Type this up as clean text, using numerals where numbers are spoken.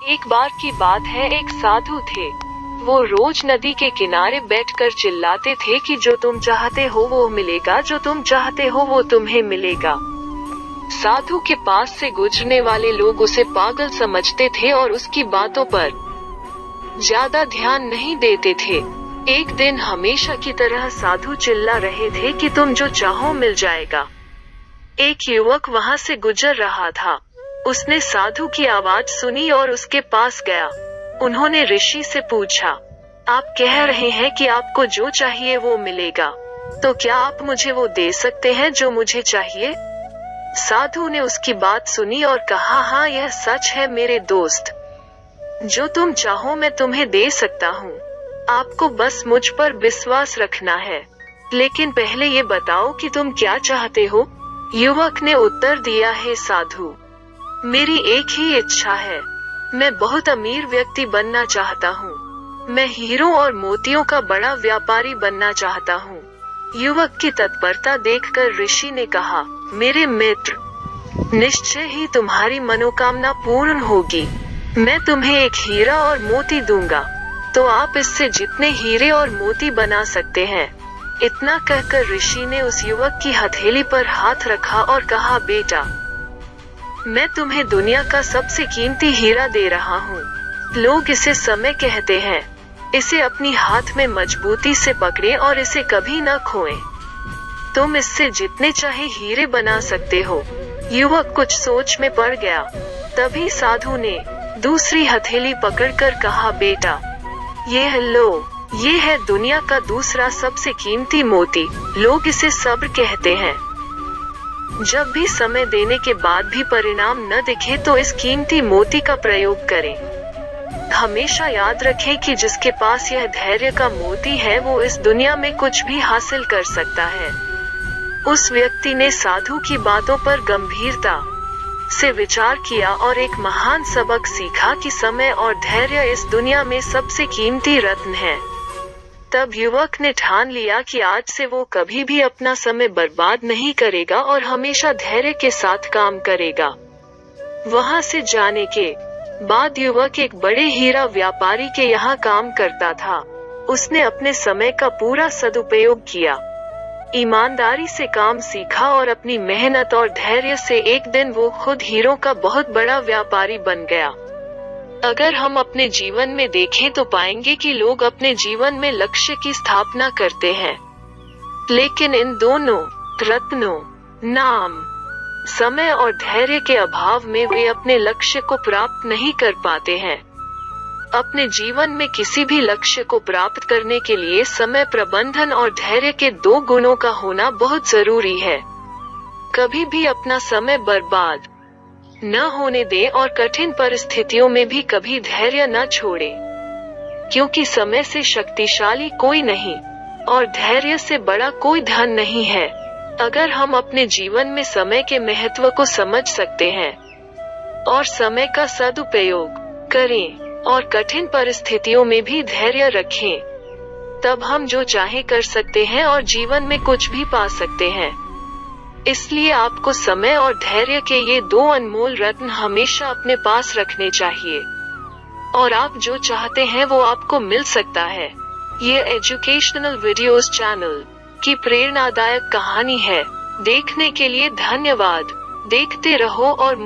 एक बार की बात है, एक साधु थे। वो रोज नदी के किनारे बैठकर चिल्लाते थे कि जो तुम चाहते हो वो मिलेगा, जो तुम चाहते हो वो तुम्हें मिलेगा। साधु के पास से गुजरने वाले लोग उसे पागल समझते थे और उसकी बातों पर ज्यादा ध्यान नहीं देते थे। एक दिन हमेशा की तरह साधु चिल्ला रहे थे कि तुम जो चाहो मिल जाएगा। एक युवक वहां से गुजर रहा था। उसने साधु की आवाज सुनी और उसके पास गया। उन्होंने ऋषि से पूछा, आप कह रहे हैं कि आपको जो चाहिए वो मिलेगा, तो क्या आप मुझे वो दे सकते हैं जो मुझे चाहिए? साधु ने उसकी बात सुनी और कहा, हाँ यह सच है मेरे दोस्त, जो तुम चाहो मैं तुम्हें दे सकता हूँ। आपको बस मुझ पर विश्वास रखना है। लेकिन पहले ये बताओ कि तुम क्या चाहते हो? युवक ने उत्तर दिया, है साधु, मेरी एक ही इच्छा है। मैं बहुत अमीर व्यक्ति बनना चाहता हूँ। मैं हीरों और मोतियों का बड़ा व्यापारी बनना चाहता हूँ। युवक की तत्परता देखकर ऋषि ने कहा, मेरे मित्र, निश्चय ही तुम्हारी मनोकामना पूर्ण होगी। मैं तुम्हें एक हीरा और मोती दूंगा, तो आप इससे जितने हीरे और मोती बना सकते हैं। इतना कहकर ऋषि ने उस युवक की हथेली पर हाथ रखा और कहा, बेटा, मैं तुम्हें दुनिया का सबसे कीमती हीरा दे रहा हूँ। लोग इसे समय कहते हैं। इसे अपनी हाथ में मजबूती से पकड़े और इसे कभी न खोएं। तुम इससे जितने चाहे हीरे बना सकते हो। युवक कुछ सोच में पड़ गया। तभी साधु ने दूसरी हथेली पकड़कर कहा, बेटा, ये लो, ये है दुनिया का दूसरा सबसे कीमती मोती। लोग इसे सब्र कहते हैं। जब भी समय देने के बाद भी परिणाम न दिखे तो इस कीमती मोती का प्रयोग करें। हमेशा याद रखें कि जिसके पास यह धैर्य का मोती है वो इस दुनिया में कुछ भी हासिल कर सकता है। उस व्यक्ति ने साधु की बातों पर गंभीरता से विचार किया और एक महान सबक सीखा कि समय और धैर्य इस दुनिया में सबसे कीमती रत्न है। तब युवक ने ठान लिया कि आज से वो कभी भी अपना समय बर्बाद नहीं करेगा और हमेशा धैर्य के साथ काम करेगा। वहां से जाने के बाद युवक एक बड़े हीरा व्यापारी के यहाँ काम करता था। उसने अपने समय का पूरा सदुपयोग किया, ईमानदारी से काम सीखा और अपनी मेहनत और धैर्य से एक दिन वो खुद हीरों का बहुत बड़ा व्यापारी बन गया। अगर हम अपने जीवन में देखें तो पाएंगे कि लोग अपने जीवन में लक्ष्य की स्थापना करते हैं, लेकिन इन दोनों रत्नों, नाम, समय और धैर्य के अभाव में वे अपने लक्ष्य को प्राप्त नहीं कर पाते हैं। अपने जीवन में किसी भी लक्ष्य को प्राप्त करने के लिए समय प्रबंधन और धैर्य के दो गुणों का होना बहुत जरूरी है। कभी भी अपना समय बर्बाद न होने दें और कठिन परिस्थितियों में भी कभी धैर्य न छोड़ें, क्योंकि समय से शक्तिशाली कोई नहीं और धैर्य से बड़ा कोई धन नहीं है। अगर हम अपने जीवन में समय के महत्व को समझ सकते हैं और समय का सदुपयोग करें और कठिन परिस्थितियों में भी धैर्य रखें, तब हम जो चाहे कर सकते हैं और जीवन में कुछ भी पा सकते हैं। इसलिए आपको समय और धैर्य के ये दो अनमोल रत्न हमेशा अपने पास रखने चाहिए और आप जो चाहते हैं वो आपको मिल सकता है। ये एजुकेशनल वीडियोस चैनल की प्रेरणादायक कहानी है। देखने के लिए धन्यवाद। देखते रहो और